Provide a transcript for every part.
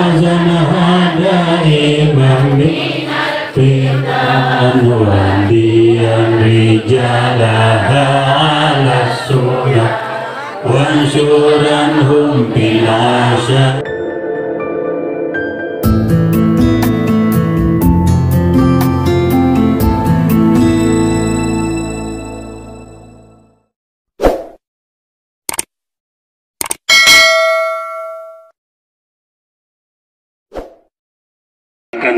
حسنها دائما فتان وهديا رجالها على السنة وانشرنهم بالعشاء.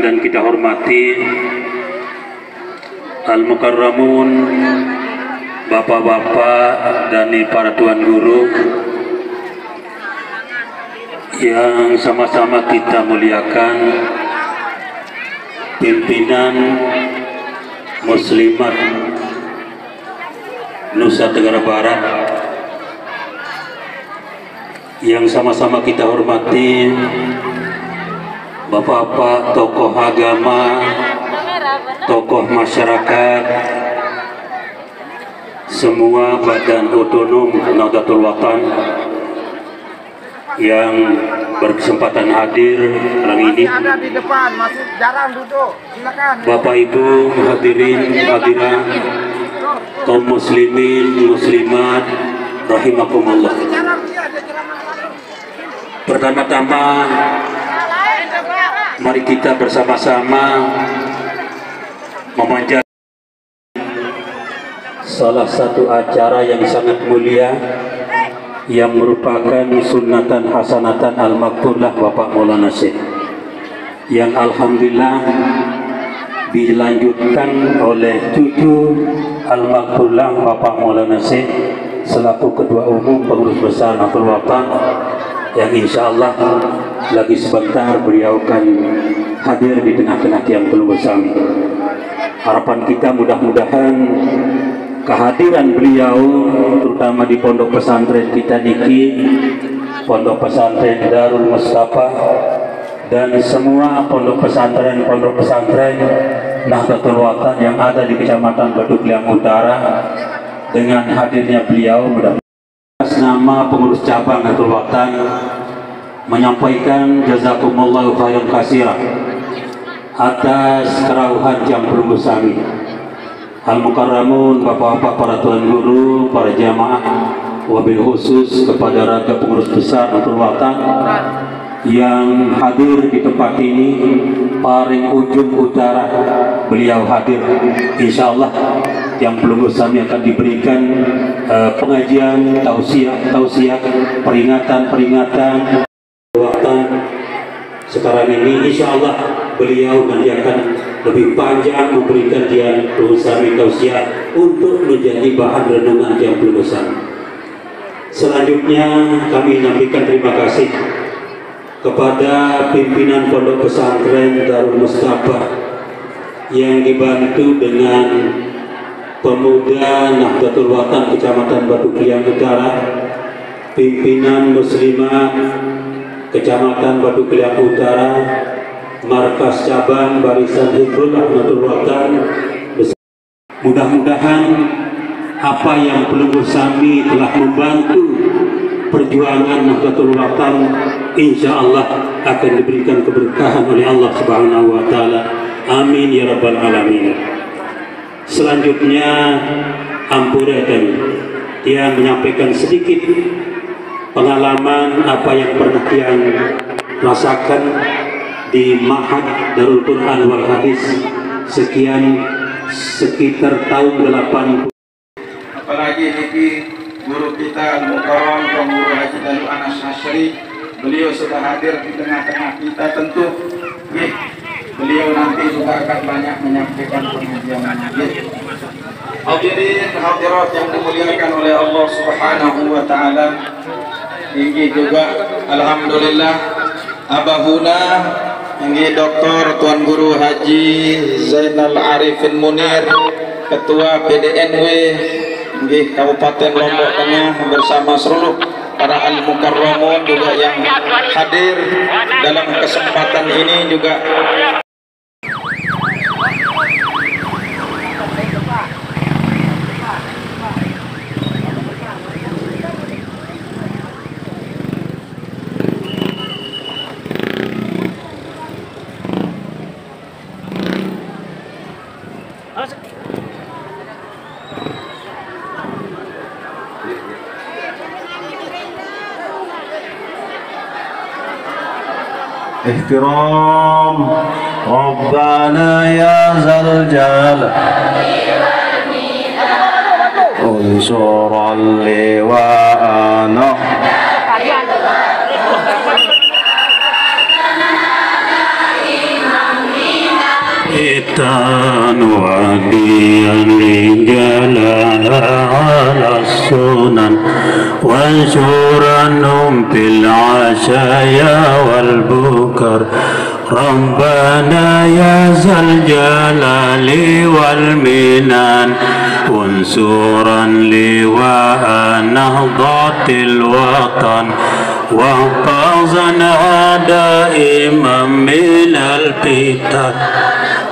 Dan kita hormati Al-Mukarramun, bapak-bapak dan para tuan guru yang sama-sama kita muliakan, pimpinan Muslimat Nusa Tenggara Barat yang sama-sama kita hormati, bapak-bapak, tokoh agama, tokoh masyarakat, semua badan otonom Nahdlatul Watan yang berkesempatan hadir hari ini. Ada di depan, masih jarang duduk. Silakan. Bapak Ibu hadirin hadirat, kaum muslimin muslimat rahimakumullah. Pertama-tama mari kita bersama-sama memanjatkan salah satu acara yang sangat mulia yang merupakan sunatan hasanatan al-maktulah Bapak Maulana Syekh, yang alhamdulillah dilanjutkan oleh cucu al-maktulah Bapak Maulana Syekh selaku Ketua Umum Pengurus Besar Nahdlatul Watan, yang insya Allah lagi sebentar beliau akan hadir di tengah-tengah yang belum bersama. Harapan kita mudah-mudahan kehadiran beliau terutama di pondok pesantren kita niki, pondok pesantren Darul Mustafa, dan semua pondok pesantren Nahdlatul Watan yang ada di Kecamatan Batu Kliang Utara, dengan hadirnya beliau mudah atas nama pengurus cabang Nahdlatul Watan menyampaikan jazakumullahu khairan katsira atas kerawuhan jam bersami. Al-Mukarramun, bapak-bapak, para tuan guru, para jamaah, wabil khusus kepada raga pengurus besar Nahdlatul Watan yang hadir di tempat ini, paling ujung utara beliau hadir. Insya Allah yang belum bersami akan diberikan pengajian, tausiah, peringatan Watan sekarang ini. Insya Allah beliau nanti akan lebih panjang memberikan dia bersami tausiah untuk menjadi bahan renungan yang belum bersami. Selanjutnya kami menyampaikan terima kasih kepada pimpinan pondok pesantren Darul Mustafa yang dibantu dengan pemuda Nahdlatul Watan Kecamatan Batu Kliang Utara, pimpinan muslimah Kecamatan Batu Kliang Utara, markas cabang Barisan Hizbullah Nahdlatul Watan. Mudah-mudahan apa yang belum bersami telah membantu perjuangan Nahdlatul Watan, insya Allah akan diberikan keberkahan oleh Allah Subhanahu wa Ta'ala. Amin ya Rabbal Alamin. Selanjutnya ampurakan yang menyampaikan sedikit pengalaman apa yang pernah yang rasakan di Ma'had Darul Quran wal Hadis sekitar tahun 80. Apalagi ini guru kita Al-Mukarram, Guru Haji Dalu Anas Hasyri, beliau sudah hadir di tengah-tengah kita. Tentu beliau nanti juga akan banyak menyampaikan pengajian. Hadirin hadirat yang dimuliakan oleh Allah Subhanahu wa Ta'ala, ini juga alhamdulillah abahuna ini Dr. Tuan Guru Haji Zainal Arifin Munir, Ketua PDNW di Kabupaten Lombok Tengah, bersama seluruh para Al-Mukarramun juga yang hadir dalam kesempatan ini juga. احترام ربنا يا ذا الجلال انصر اللواءنا Itan wadiyan rijala ala sunan wansuranhum bil ashaya wal bukar Rabbana ya zal jalali wal minan unsuran liwa nahdatil watan واحفظنا دائما من الفتن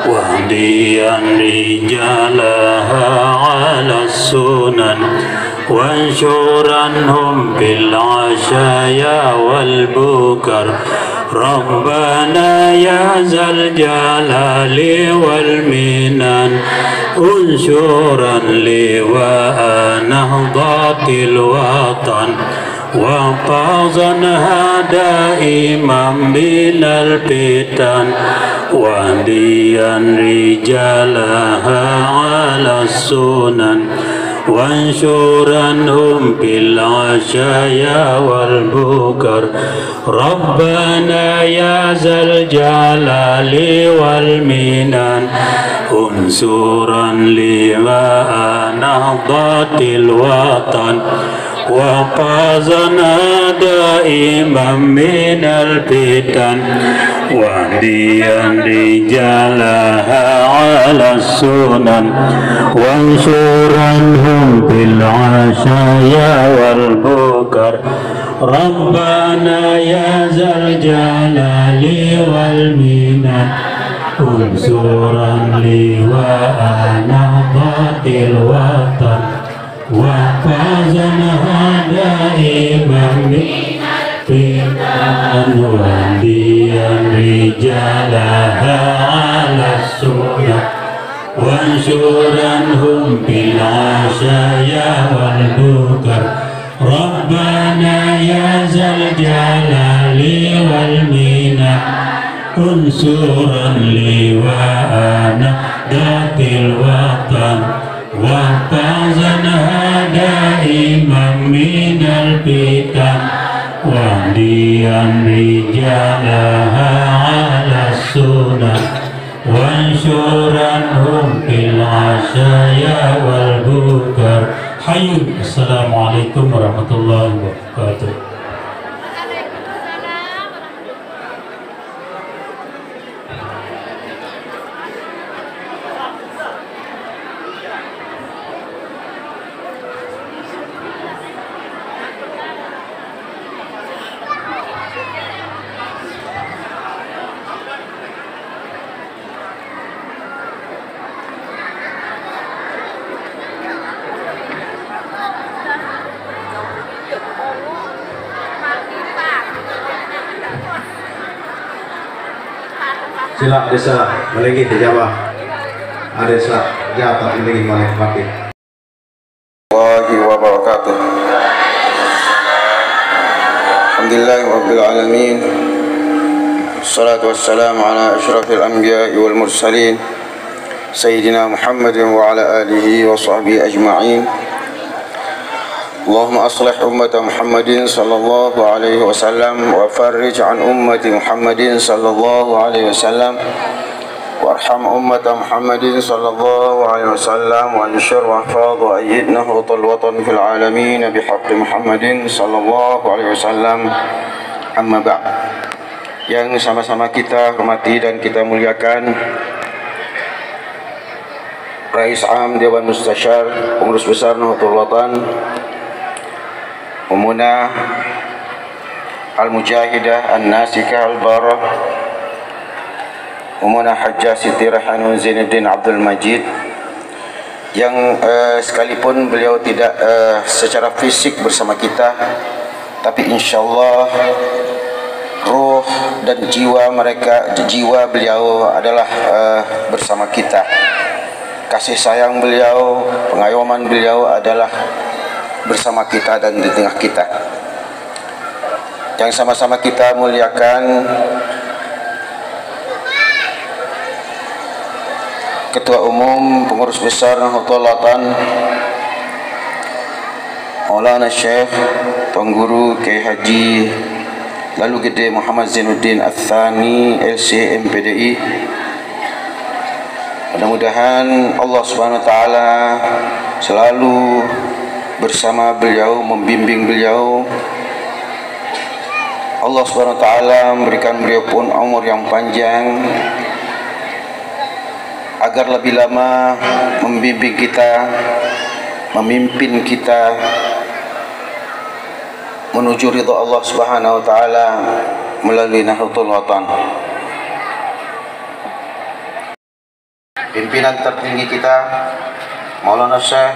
واهديا رجالها على السنن وانشرنهم بالعشايا والبكر ربنا يا ذا الجلال والمنن انشرا لواء نهضة الوطن واحفظنها دائما من الفتن واهديا رجالها على السنن وانشرنهم بالعشايا والبكر ربنا يا ذا الجلال والمنن انصرا لواء نهضة الوطن وقازنا دائما من الفتن واهديا رجالها على السنن وانشرنهم بالعشايا والبكر ربنا يا ذا الجلال والمنن انصرا لواء نهضة الوطن وفازنها دائما بالفتن واهديا رجالها على السنن وانشرنهم بالعشايا والبكر ربنا يا ذا الجلال والمنن انصرا لواء نهضة الوطن واحفظنها دائما من الفتن واهديا رجالها على السنن وانشرنهم في العشايا والبكر حي. السلام عليكم ورحمة الله وبركاته. Sila desa malagi dijawab. Desa jatah malagi malagi mati. Warahmatullahi wabarakatuh. Alhamdulillahi rabbil alamin. Wassalatu wassalamu ala asyrafil anbiya'i wal mursalin Sayyidina Muhammadin wa ala alihi wa sahbihi ajma'in. Allahumma aslih ummata Muhammadin sallallahu alaihi wasallam wa farrij an ummati Muhammadin sallallahu alaihi wasallam warham ummata Muhammadin sallallahu alaihi wasallam wa anshur wa hafadh wa ayyidna hutal watan fil alamin bihaqqi Muhammadin sallallahu alaihi wasallam. Amma ba'd. Yang sama-sama kita hormati dan kita muliakan Rais Am Dewan Mustasyar Pengurus Besar Nahdlatul Watan Umunah Al-Mujahidah An-Nasikah Al-Barah Umunah Hajjah Siti Rahanun Zainuddin Abdul Majid yang sekalipun beliau tidak secara fisik bersama kita, tapi insyaallah ruh dan jiwa mereka, jiwa beliau adalah bersama kita. Kasih sayang beliau, pengayoman beliau adalah bersama kita dan di tengah kita. Yang sama-sama kita muliakan Ketua Umum Pengurus Besar Nahdlatul Ulama Maulana Syekh Tuan Guru Kiai Haji Lalu Gede Muhammad Zainuddin Ats-Tsani LC MPDI. Mudah-mudahan Allah Subhanahu wa taala selalu bersama beliau, membimbing beliau. Allah Subhanahu wa taala memberikan beliau pun umur yang panjang agar lebih lama membimbing kita, memimpin kita menuju ridha Allah Subhanahu wa taala melalui Nahdlatul Ulama. Pimpinan tertinggi kita Maulana Syekh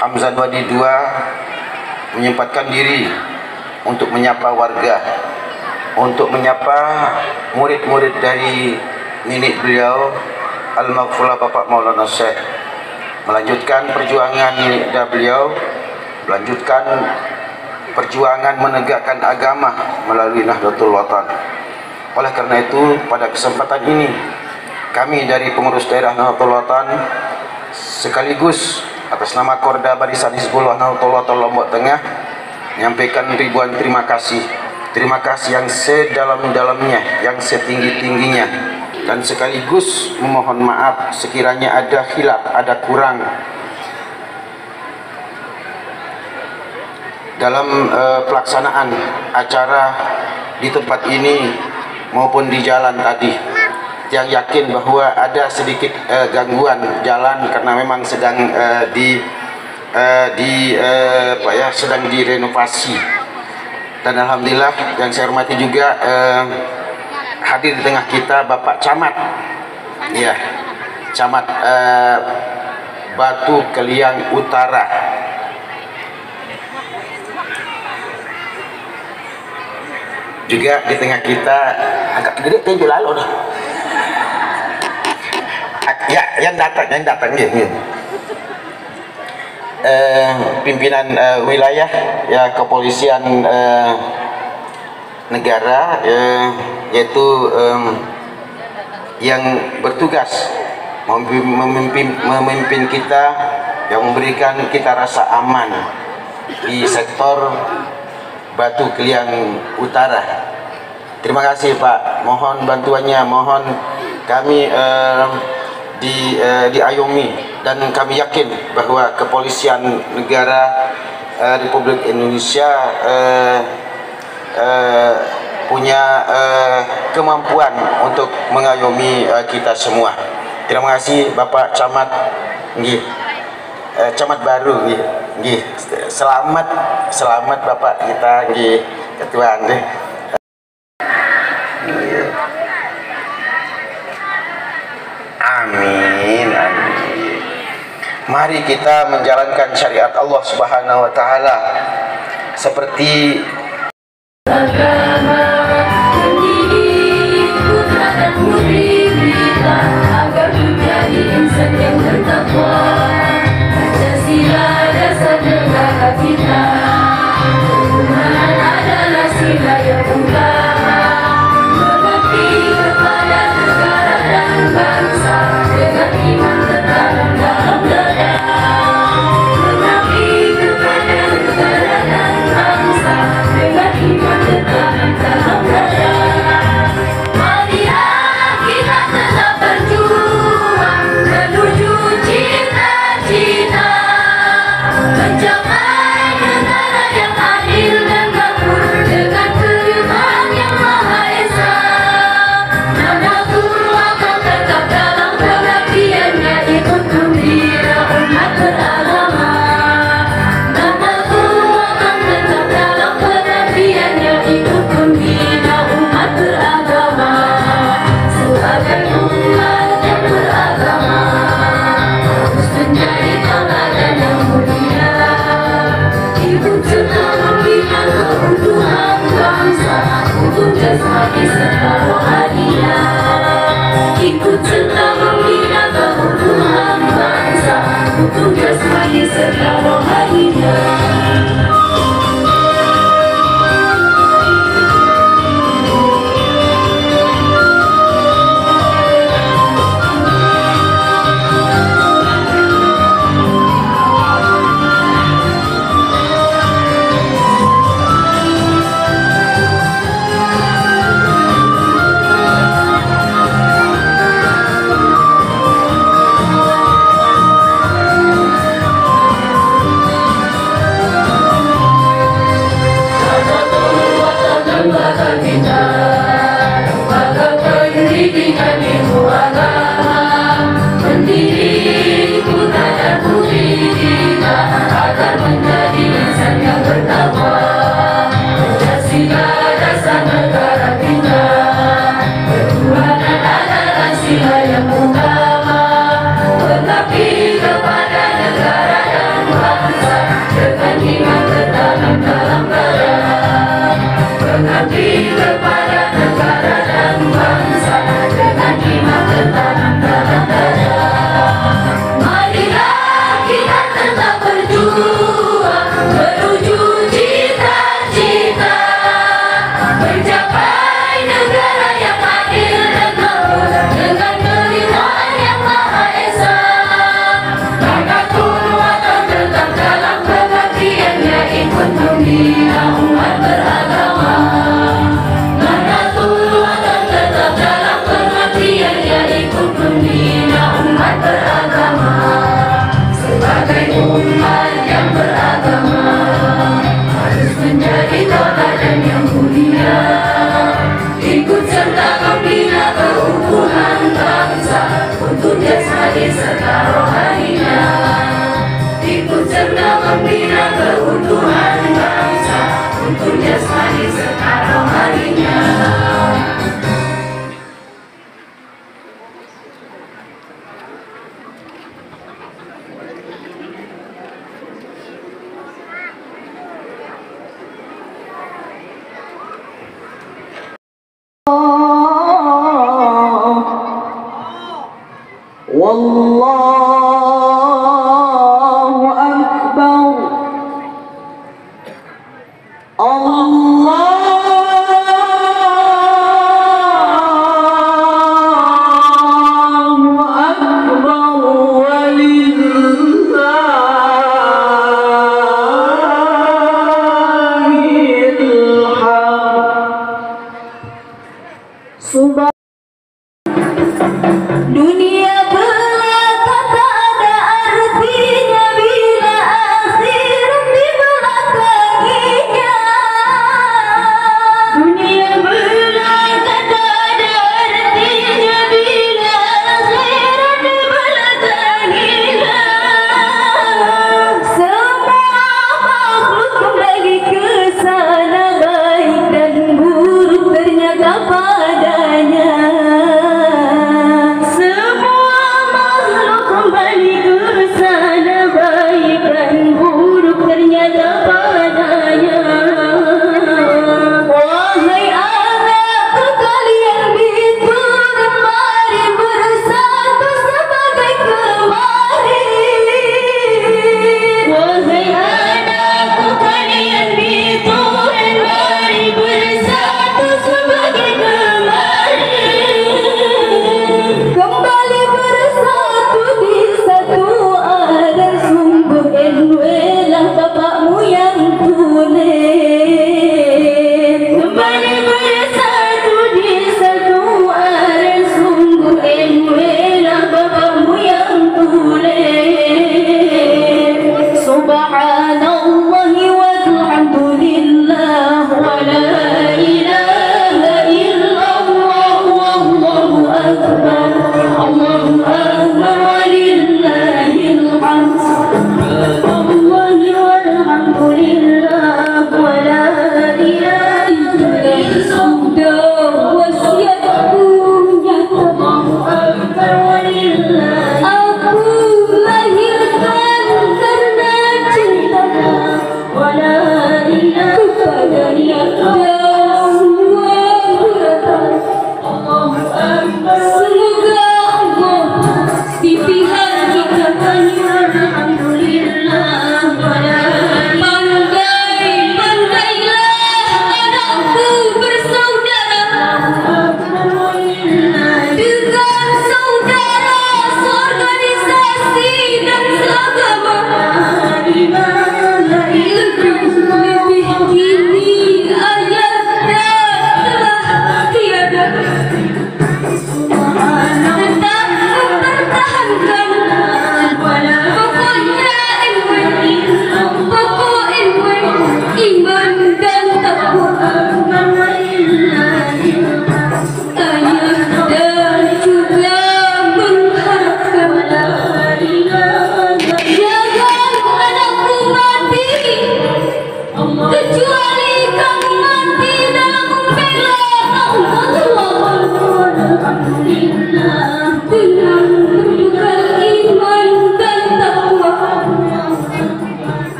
Hamzah Wadi II menyempatkan diri untuk menyapa warga, untuk menyapa murid-murid dari nenek beliau Al-Maghfurlah Bapak Maulana Syekh, melanjutkan perjuangan nenek beliau, melanjutkan perjuangan menegakkan agama melalui Nahdlatul Ulama. Oleh karena itu, pada kesempatan ini kami dari pengurus daerah Nahdlatul Ulama sekaligus atas nama Korda Barisan Hizbullah Nahdlatul Ulama Lombok Tengah menyampaikan ribuan terima kasih yang sedalam-dalamnya, yang setinggi-tingginya, dan sekaligus memohon maaf sekiranya ada khilaf, ada kurang dalam pelaksanaan acara di tempat ini maupun di jalan tadi. Yang yakin bahwa ada sedikit gangguan jalan karena memang sedang sedang direnovasi. Dan alhamdulillah yang saya hormati juga hadir di tengah kita Bapak Camat, ya, Camat Batu Keliang Utara. Juga di tengah kita agak gede tentu lalu dah. Ya, yang datang ya. Pimpinan wilayah ya kepolisian negara yaitu yang bertugas memimpin kita, yang memberikan kita rasa aman di sektor Batu Keliang Utara. Terima kasih Pak, mohon bantuannya, mohon kami diayomi, dan kami yakin bahwa kepolisian negara Republik Indonesia punya kemampuan untuk mengayomi kita semua. Terima kasih Bapak Camat, Camat baru, selamat Bapak kita, Ketua Anda. Amin, amin. Mari kita menjalankan syariat Allah Subhanahu wa taala seperti agama, mendidik putra dan putri kita agar menjadi insan yang bertakwa. Pancasila dasar negara kita, ketuhanan adalah sila yang utama. Berbakti kepada negara dan bangsa dengan iman tertanam dalam dada. Berbakti kepada negara dan bangsa dengan iman tertanam dalam dada. Marilah kita tetap berjuang menuju cita-cita, mencapai negara yang adil dan makmur dengan kehidupan yang maha esa. Nahdlatul akan tetap dalam pengabdiannya, ikut membina umat beragama. Nahdlatul akan tetap dalam pengabdiannya, ikut membina umat beragama. Sebagai umat yang beragama, harus menjadi tauladan yang mulia, ikut serta membina keutuhan bangsa untuk jasmani serta rohaninya. Ikut serta membina keutuhan bangsa untuk jasmani serta rohaninya. jasmani separuh harinya, ikut serta membina keutuhan bangsa untuk jasmani separuh harinya. Wallahu akbar. Allahu akbar walillahil hamd. Dunia belaka tak ada artinya bila akhirat dibelakanginya. Dunia belaka tak ada artinya bila akhirat dibelakanginya. Semua makhluk kembali ke sana, baik dan buruk ternyata padanya.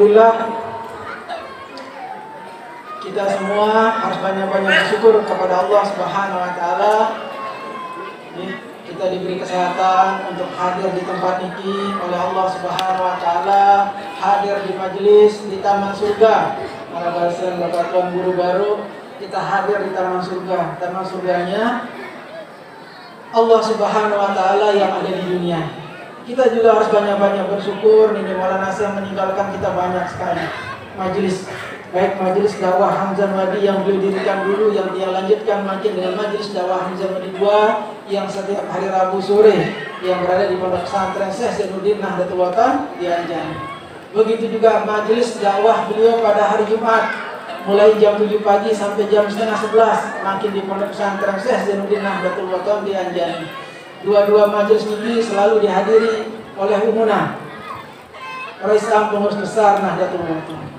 Alhamdulillah kita semua harus banyak-banyak bersyukur kepada Allah Subhanahu wa taala. Kita diberi kesehatan untuk hadir di tempat ini oleh Allah Subhanahu wa taala, hadir di majelis di taman surga. Para bahasa Bapak Tuan Guru baru, kita hadir di taman surga. Taman surganya Allah Subhanahu wa taala yang ada di dunia. Kita juga harus banyak-banyak bersyukur. Nini Maulana yang meninggalkan kita banyak sekali majelis, baik majelis dakwah Hamzah Madi yang beliau dirikan dulu, yang dia lanjutkan makin dengan majelis dakwah Hamzah Madi 2 yang setiap hari Rabu sore yang berada di Pondok Pesantren Syekh Zainuddin Nahdlatul Watan di Anjani. Begitu juga majelis dakwah beliau pada hari Jumat mulai jam 7 pagi sampai jam setengah 11 makin di Pondok Pesantren Syekh Zainuddin Nahdlatul Watan di Anjani. Dua-dua majelis ini selalu dihadiri oleh Umuna Rais Am Pengurus Besar Nahdlatul Watan.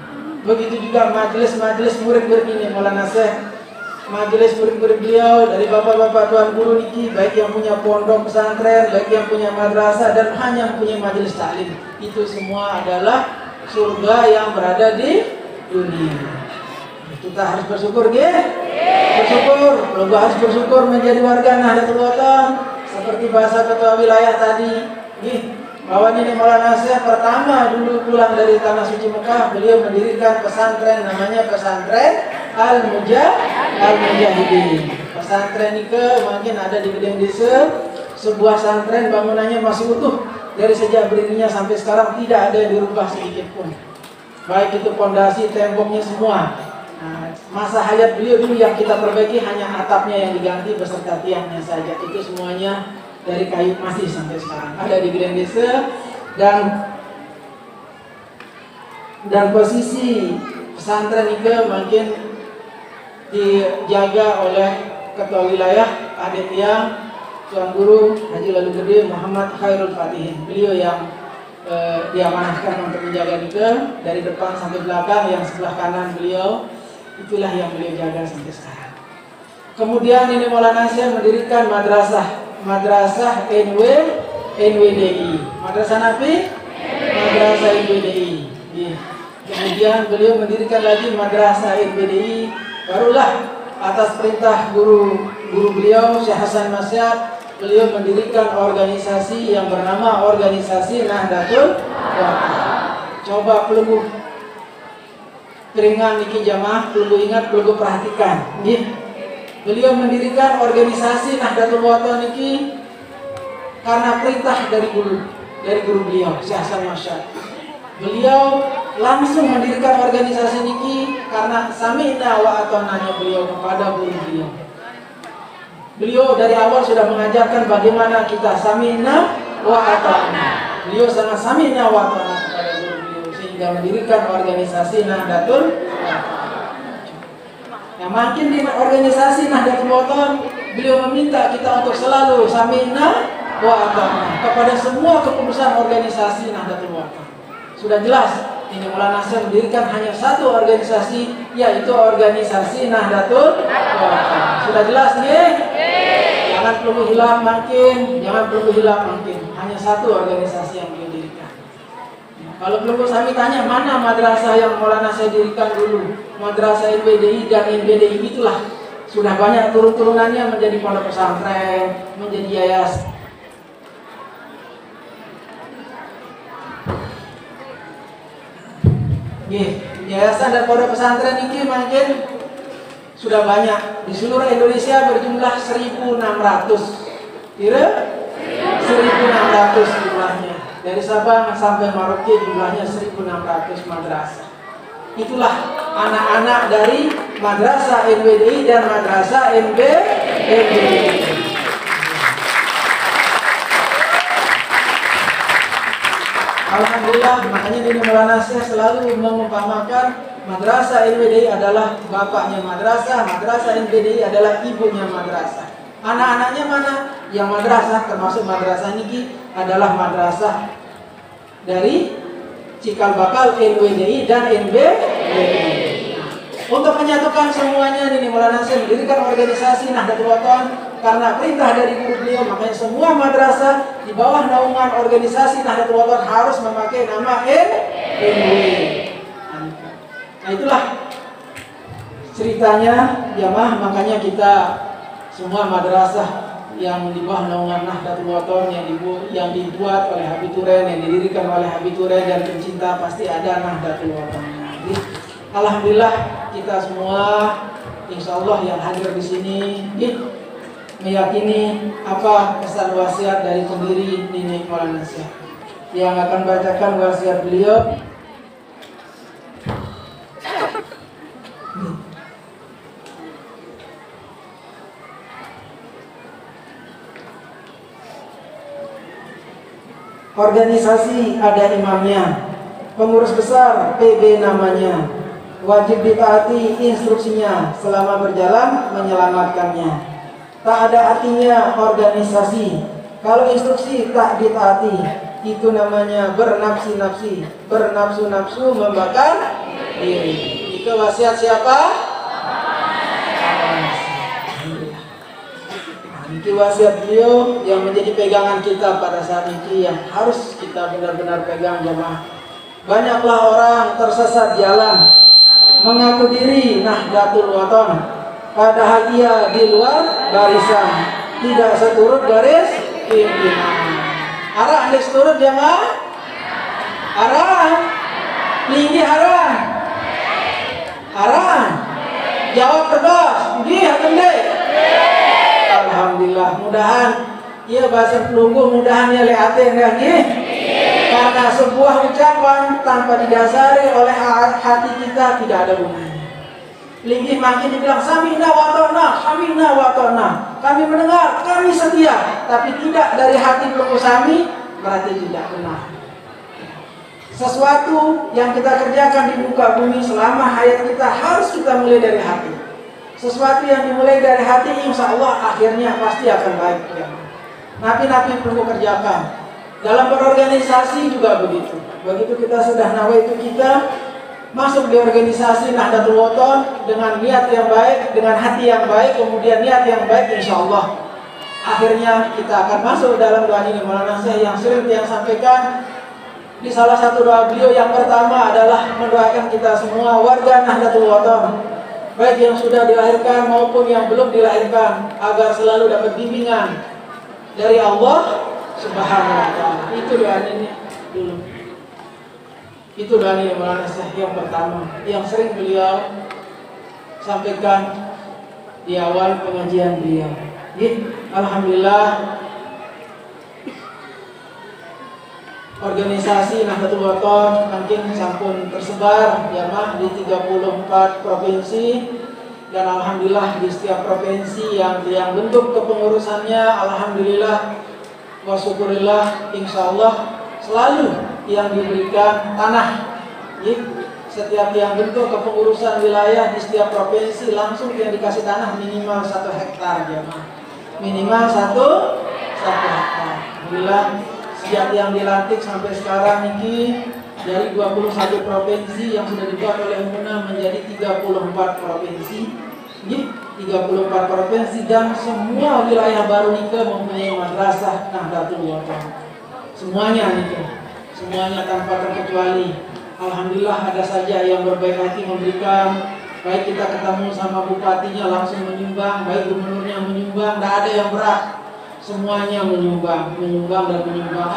Begitu juga majelis-majelis murid-murid ini Maulana Syekh, majelis murid-murid beliau dari bapak-bapak tuan guru niki, baik yang punya pondok pesantren, baik yang punya madrasah dan hanya punya majelis taklim. Itu semua adalah surga yang berada di dunia. Kita harus bersyukur, bersyukur. Kalau harus bersyukur menjadi warga Nahdlatul Watan. Seperti bahasa ketua wilayah tadi, bahwa Nini Maulana Syekh pertama dulu pulang dari tanah suci Mekah, beliau mendirikan pesantren namanya pesantren Al-Mujahidin. Pesantren itu mungkin ada di Gedeng Desa, sebuah pesantren bangunannya masih utuh dari sejak berdirinya sampai sekarang, tidak ada yang dirubah sedikit pun. Baik itu pondasi, temboknya semua. Nah, masa hayat beliau dulu yang kita perbaiki hanya atapnya yang diganti beserta tiangnya saja. Itu semuanya dari kayu masih sampai sekarang ada di Gedeng Desa. Dan posisi pesantren itu mungkin dijaga oleh ketua wilayah adik yang Tuan Guru Haji Lalu Gede Muhammad Khairul Fatihin. Beliau yang diamanahkan untuk menjaga itu dari depan sampai belakang, yang sebelah kanan beliau itulah yang beliau jaga sampai sekarang. Kemudian ini Maulana Syekh mendirikan madrasah NWDI. Madrasah Nabi? Madrasah NWDI. Kemudian beliau mendirikan lagi madrasah NWDI. Barulah atas perintah guru beliau Syekh Hasan Masyad, beliau mendirikan organisasi yang bernama Organisasi Nahdlatul Watan. Coba pelunggu keringan niki jamaah, pelunggu ingat, pelunggu perhatikan. Beliau mendirikan organisasi Nahdlatul Watan niki karena perintah dari guru beliau Syekh Hasan Masyad. Beliau langsung mendirikan organisasi niki karena sami'na wa ata'na beliau kepada guru beliau. Beliau dari awal sudah mengajarkan bagaimana kita sami'na wa ata'na. Beliau sangat sami'na wa ata'na kepada guru beliau sehingga mendirikan organisasi Nahdlatul Watan. Nah, makin di organisasi Nahdlatul Watan beliau meminta kita untuk selalu sami'na wa ata'na kepada semua keputusan organisasi Nahdlatul Watan. Sudah jelas, ini Maulana Syekh mendirikan hanya satu organisasi, yaitu organisasi Nahdlatul Watan. Sudah jelas nih? Jangan perlu hilang makin, hanya satu organisasi yang beliau dirikan. Kalau perlu kami tanya, mana madrasah yang Maulana Syekh dirikan dulu? Madrasah NBDI dan NBDI itulah sudah banyak turun-turunannya menjadi pondok pesantren, menjadi yayasan. Yayasan dan pondok pesantren ini mungkin sudah banyak di seluruh Indonesia, berjumlah 1.600. Kira 1.600 jumlahnya. Dari Sabang sampai Merauke jumlahnya 1.600 madrasah. Itulah anak-anak dari madrasah NWDI dan madrasah NBDI. Alhamdulillah, makanya Nini Maulana Syekh selalu mengumpamakan madrasah NWDI adalah bapaknya madrasah, madrasah NWDI adalah ibunya madrasah. Anak-anaknya mana? Yang madrasah, termasuk madrasah niki adalah madrasah dari cikal bakal NWDI dan NBDI. Untuk menyatukan semuanya, Nini Maulana Syekh mendirikan organisasi Nahdlatul Watan karena perintah dari guru beliau. Makanya semua madrasah di bawah naungan organisasi Nahdlatul Watan harus memakai nama NW. Nah itulah ceritanya jamaah, makanya kita semua madrasah yang di bawah naungan Nahdlatul Wathon yang dibuat oleh Habib Turen, yang didirikan oleh Habib Turen dan pencinta pasti ada Nahdlatul Wathon. Jadi alhamdulillah kita semua insya Allah yang hadir di sini meyakini apa pesan wasiat dari pendiri Nini Maulana Syekh yang akan bacakan wasiat beliau. Organisasi ada imamnya, pengurus besar PB namanya, wajib ditaati instruksinya selama berjalan menyelamatkannya. Tak ada artinya organisasi kalau instruksi tak ditaati, itu namanya bernafsi-nafsi, bernafsu-nafsu membakar diri. Itu wasiat siapa? Itu wasiat beliau yang menjadi pegangan kita pada saat ini, yang harus kita benar-benar pegang jemaah. Banyaklah orang tersesat jalan, mengaku diri Nahdlatul Wathon, padahal ia di luar barisan, tidak seturut garis pimpinan. Arah anda seturut jemaah? Arah tinggi arah. Arah jawab tegas, gih atau alhamdulillah, mudahan ia bahasa pelunggu, mudahan ia leatin ya nih. Karena sebuah ucapan tanpa didasari oleh hati kita tidak ada gunanya. Linggih makin dibilang samina wa ta'na, kami mendengar, kami setia, tapi tidak dari hati pelunggu sami, berarti tidak benar. Sesuatu yang kita kerjakan di muka bumi selama hayat kita harus kita mulai dari hati. Sesuatu yang dimulai dari hati insya Allah akhirnya pasti akan baik ya. Napi-napi perlu kerjakan. Dalam berorganisasi juga begitu. Begitu kita sudah nawaitu kita masuk di organisasi Nahdlatul Wathon dengan niat yang baik, dengan hati yang baik, kemudian niat yang baik, insya Allah akhirnya kita akan masuk dalam doa ini. Maulana Syekh yang sering yang sampaikan di salah satu doa beliau yang pertama adalah mendoakan kita semua warga Nahdlatul Wathon, baik yang sudah dilahirkan maupun yang belum dilahirkan, agar selalu dapat bimbingan dari Allah Subhanahu wa ta'ala. Itu doa ini dulu. Itu doa ini Maulana Syekh yang pertama, yang sering beliau sampaikan di awal pengajian beliau. Alhamdulillah, organisasi Nahdlatul Wathon makin sampun tersebar jamaah di 34 provinsi, dan alhamdulillah di setiap provinsi yang bentuk kepengurusannya alhamdulillah wa syukurillah insyaallah selalu yang diberikan tanah. Setiap yang bentuk kepengurusan wilayah di setiap provinsi langsung yang dikasih tanah minimal 1 hektar jamaah, minimal 1 hektar. Alhamdulillah sejak yang dilantik sampai sekarang ini dari 21 provinsi yang sudah dibuat oleh Muna menjadi 34 provinsi. 34 provinsi dan semua wilayah baru Nika mempunyai madrasah Nahdlatul Wathon. Semuanya Nika, semuanya tanpa terkecuali. Alhamdulillah ada saja yang berbaik hati memberikan, baik kita ketemu sama bupatinya langsung menyumbang, baik gubernurnya menyumbang, tidak ada yang berat. Semuanya menyumbang dan menyumbang.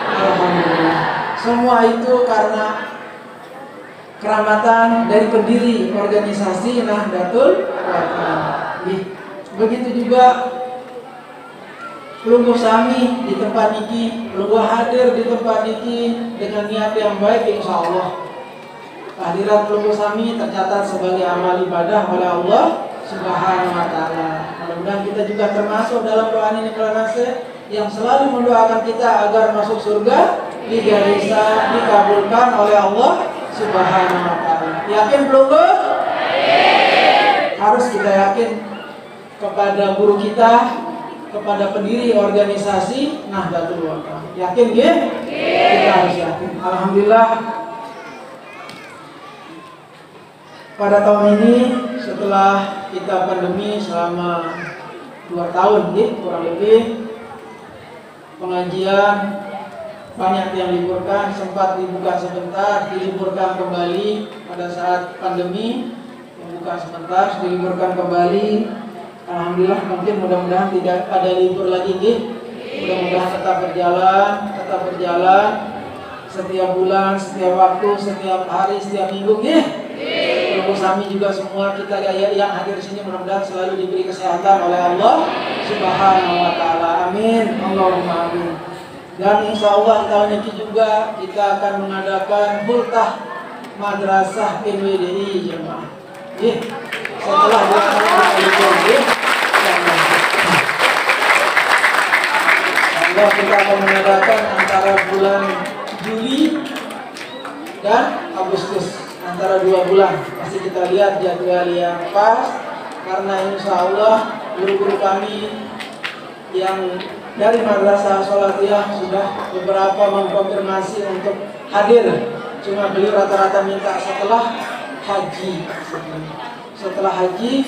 Alhamdulillah. Semua itu karena keramatan dari pendiri organisasi Nahdlatul Wathon. Begitu juga Pelungguh Sami di tempat ini, Pelungguh hadir di tempat ini dengan niat yang baik, insya Allah kehadiran Pelungguh Sami tercatat sebagai amal ibadah oleh Allah Subhanahu wa ta'ala. Mudah-mudahan kita juga termasuk dalam doa ini Maulana Syekh yang selalu mendoakan kita agar masuk surga, juga bisa dikabulkan oleh Allah Subhanahu wa ta'ala. Yakin Pelungguh? Harus kita yakin kepada guru kita, kepada pendiri organisasi Nahdlatul Wathon. Yakin ya? Kita harus yakin. Alhamdulillah pada tahun ini setelah kita pandemi selama 2 tahun kurang lebih, pengajian banyak yang liburkan, sempat dibuka sebentar, diliburkan kembali pada saat pandemi, dibuka sebentar, diliburkan kembali. Alhamdulillah, mungkin mudah-mudahan tidak ada libur lagi, mudah-mudahan tetap berjalan setiap bulan, setiap waktu, setiap hari, setiap minggu, Kami juga semua kita yang hadir di sini mudah-mudahan selalu diberi kesehatan oleh Allah Subhanahu wa taala. Amin. Allahumma amin. Dan insya Allah tahun ini juga kita akan mengadakan hultah madrasah NWDI jemaah. Setelah Allah kita akan mengadakan antara bulan Juli dan Agustus, antara 2 bulan. Masih kita lihat jadwal yang pas, karena insya Allah guru-guru kami yang dari Madrasah Sholatiyah sudah beberapa mengkonfirmasi untuk hadir. Cuma beliau rata-rata minta setelah haji. Setelah haji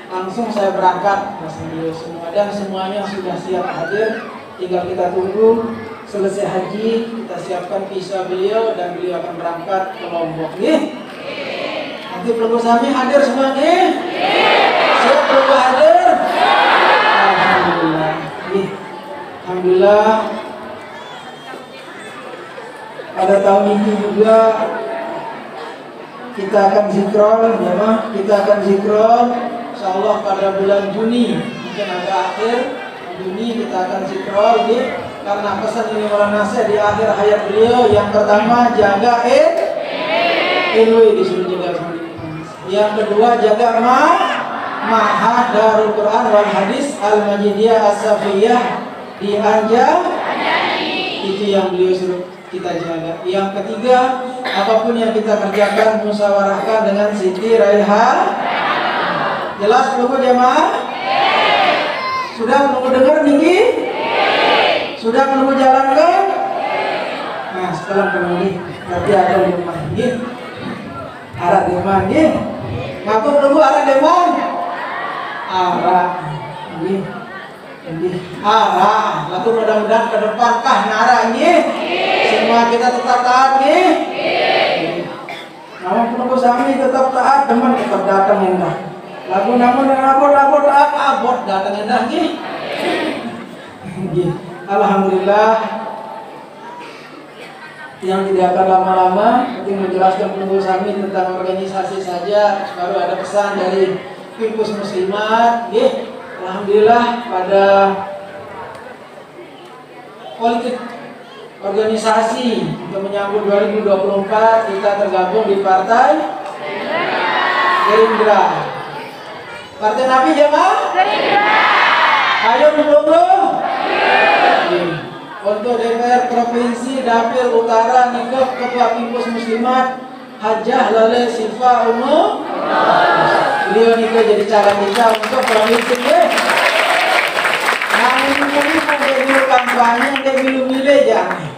langsung saya berangkat, beliau semua, dan semuanya sudah siap hadir. Tinggal kita tunggu selesai haji, kita siapkan visa beliau dan beliau akan berangkat ke Lombok. Nanti pelunggu Sami hadir semua siap pelunggu hadir. Alhamdulillah. Alhamdulillah. Pada tahun ini juga kita akan zikrol, kita akan zikrol. Insyaallah pada bulan Juni, mungkin agak akhir Juni kita akan zikrol, karena pesan ini Maulana Syekh di akhir hayat beliau. Yang pertama, jaga ilmu disuruh jaga. Yang kedua, jaga Ma'had Darul Quran wal Hadis Al-Majidiyah As-Safiyah di Anjar. Itu yang beliau suruh kita jaga. Yang ketiga, apapun yang kita kerjakan musyawarahkan dengan Siti Raihan. Jelas belum jemaah? Sudah menunggu dengar tinggi? Sudah menunggu jalankan? Nah, setelah menunggu nanti ada di rumah ini. Arah di rumah ini. Ngaku menunggu arah di rumah? Arah ini. Arah. Lalu mudah-mudahan ke depan kah narah ini. Semua kita tetap taat ini. Namun penunggu Sami tetap taat, teman tetap datang indah. Lagu namun abot taat abot datang indah nih. Alhamdulillah. Yang tidak akan lama-lama, ingin menjelaskan penunggu Sami tentang organisasi saja. Baru ada pesan dari Pimpus Muslimat. Alhamdulillah pada politik organisasi untuk menyambut 2024 kita tergabung di Partai Gerindra. Partai Nabi jemaah? Ayo dulu. Untuk DPR Provinsi Dapil Utara Nikah Ketua Pimpus Muslimat Hajah Lale Sifa Umu. Beliau nikah jadi calon kita untuk provinsi namun ini kampanye dia milih jangan.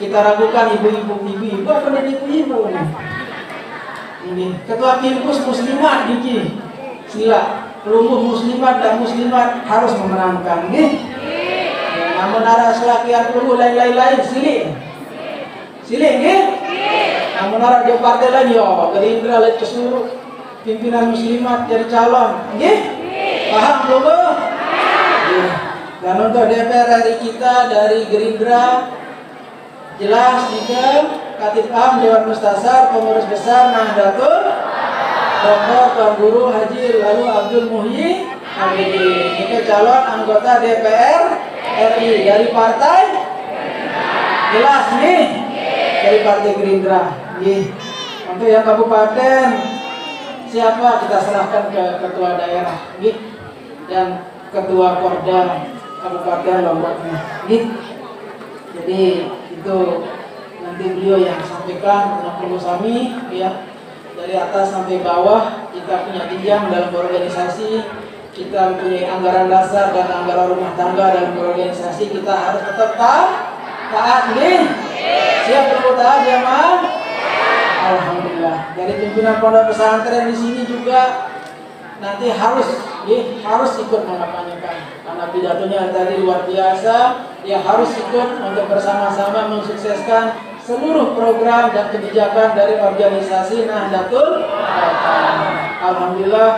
Kita ragukan ibu-ibu apa dari ibu-ibu ini. Ketua Pimpus Muslimat Diki. Sila seluruh muslimat dan muslimat harus memenangkan namun arah selakian dulu lain-lain silih namun arah di partai lain Gerindra lihat keseluruh pimpinan muslimat jadi calon paham belum? Dan untuk DPR dari kita dari Gerindra jelas Katib Am Dewan Mustasar Pengurus Besar Nahdlatul Dr. Tuan Guru Haji lalu Abdul Muhyi Habibie. Ini calon anggota DPR RI dari partai jelas nih dari partai Gerindra. Untuk yang kabupaten siapa kita serahkan ke ketua daerah dan ketua Porda Kabupaten Lombok. Jadi itu nanti beliau yang sampaikan dengan Penunggu Sami dari atas sampai bawah. Kita punya jenjang dalam berorganisasi, kita mempunyai anggaran dasar dan anggaran rumah tangga dalam berorganisasi. Kita harus tetap taat siap untuk taat jemaah. Alhamdulillah dari pimpinan pondok pesantren di sini juga nanti harus harus ikut mengapanyakan. Karena pidatonya tadi luar biasa, dia harus ikut untuk bersama-sama mensukseskan seluruh program dan kebijakan dari organisasi Nahdlatul Ulama. Alhamdulillah.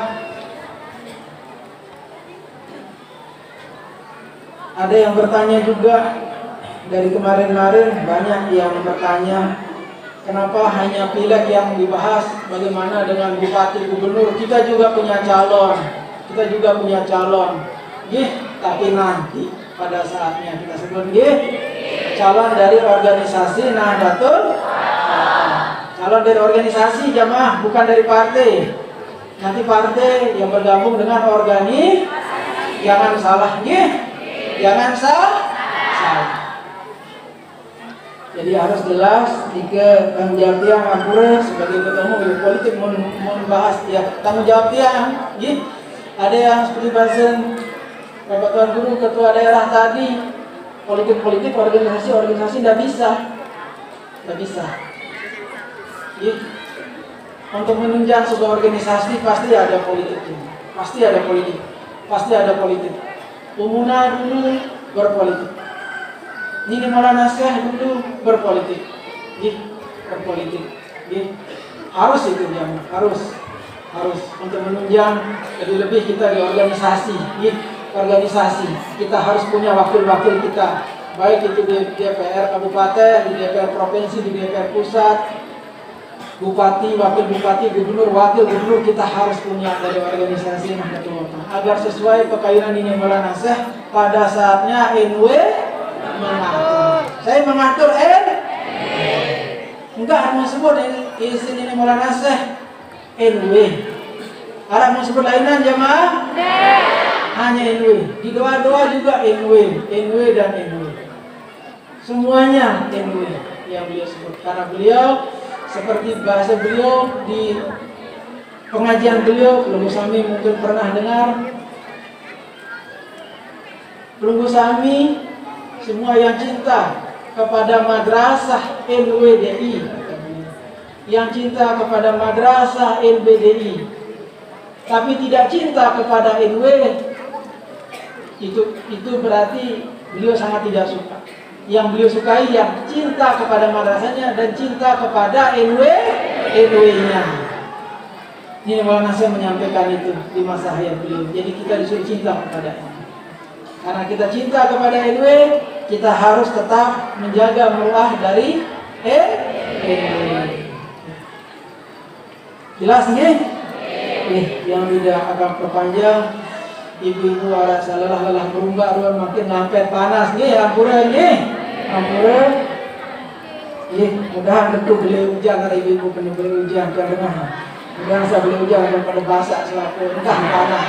Ada yang bertanya juga dari kemarin-kemarin, banyak yang bertanya kenapa hanya pileg yang dibahas, bagaimana dengan bupati, gubernur? Kita juga punya calon, tapi nanti pada saatnya kita sebut calon dari organisasi Nahdlatul Ulama. Calon dari organisasi jamaah, bukan dari partai. Nanti partai yang bergabung dengan organisasi, jangan salah, jangan salah. Jadi harus jelas jika tanggung jawab tiang ampura sebagai ketemu di politik membahas ya tanggung jawab tiang. Ada yang seperti bahasan Bapak Tuan Guru Ketua Daerah tadi, politik organisasi tidak bisa. Untuk menunjang sebuah organisasi pasti ada politik. Umuna dulu berpolitik. Ini Maulana Syekh dulu berpolitik. Harus itu jamaah, harus untuk menunjang lebih kita di organisasi. Kita harus punya wakil-wakil kita, baik itu di DPR kabupaten, di DPR provinsi, di DPR pusat, bupati, wakil bupati, gubernur, wakil gubernur, kita harus punya dari organisasi Nahdlatul Ulama agar sesuai pekayunan ini Maulana Syekh pada saatnya NW mengatur. Saya mengatur enggak mau sebut izin ini Maulana Syekh NW. Ada mau sebut lainan jamaah? Hanya NW. Di doa-doa juga NW dan NW. Semuanya NW yang beliau sebut. Karena beliau seperti bahasa beliau di pengajian beliau, Pelunggu Sami mungkin pernah dengar. Pelunggu Sami, semua yang cinta kepada madrasah LWDI, yang cinta kepada madrasah LBDI, tapi tidak cinta kepada NW, itu berarti beliau sangat tidak suka. Yang beliau sukai yang cinta kepada madrasahnya dan cinta kepada NW-nya. Ini Maulana Syekh menyampaikan itu di masa hayat beliau. Jadi kita disuruh cinta kepada NW. Karena kita cinta kepada NW, kita harus tetap menjaga muruah dari NW. Jelas nggih? Yang tidak akan perpanjang, ibu-ibu ala salah berubah ruang makin lampet panas nggih, ampura nggih. Ampura. Mudah-mudahan tentu beliau hujan karena ibu-ibu kena beliau hujan karena mudah-mudahan saya beliau hujan daripada basah selaku entah panas.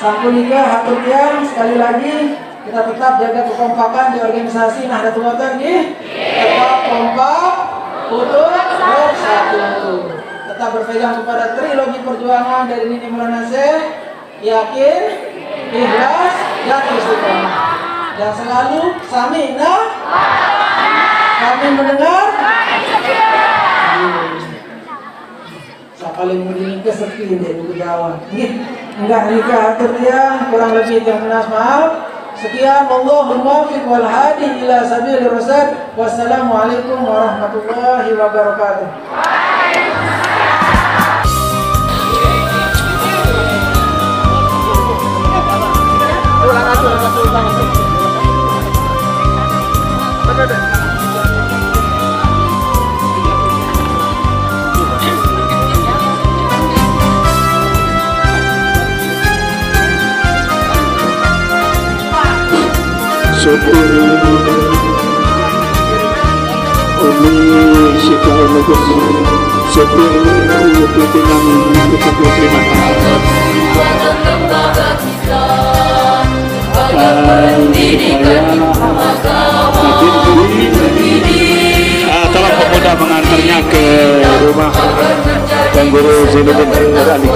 Sampun nikah hatur tiang, sekali lagi kita tetap jaga kekompakan di organisasi Nahdlatul Ulama tetap kompak, utuh, bersatu. Tetap berpegang kepada trilogi perjuangan dari Nini Maulana Syekh, yakin, ikhlas, dan istiqomah. Dan selalu sami'na, kami mendengar. Paling mudin kesepi deh buku Jawa. Enggak nikah atur dia kurang lebih yang menas maaf. Sekian, wallahul muwaffiq wal hadi ila sabilir rasyad. Wassalamualaikum warahmatullahi wabarakatuh. Syukur Umi Syekh Bagus, syukur pimpinan kita terima tolong pemuda mengantarnya ke rumah Tuan Guru Zainuddin Ali.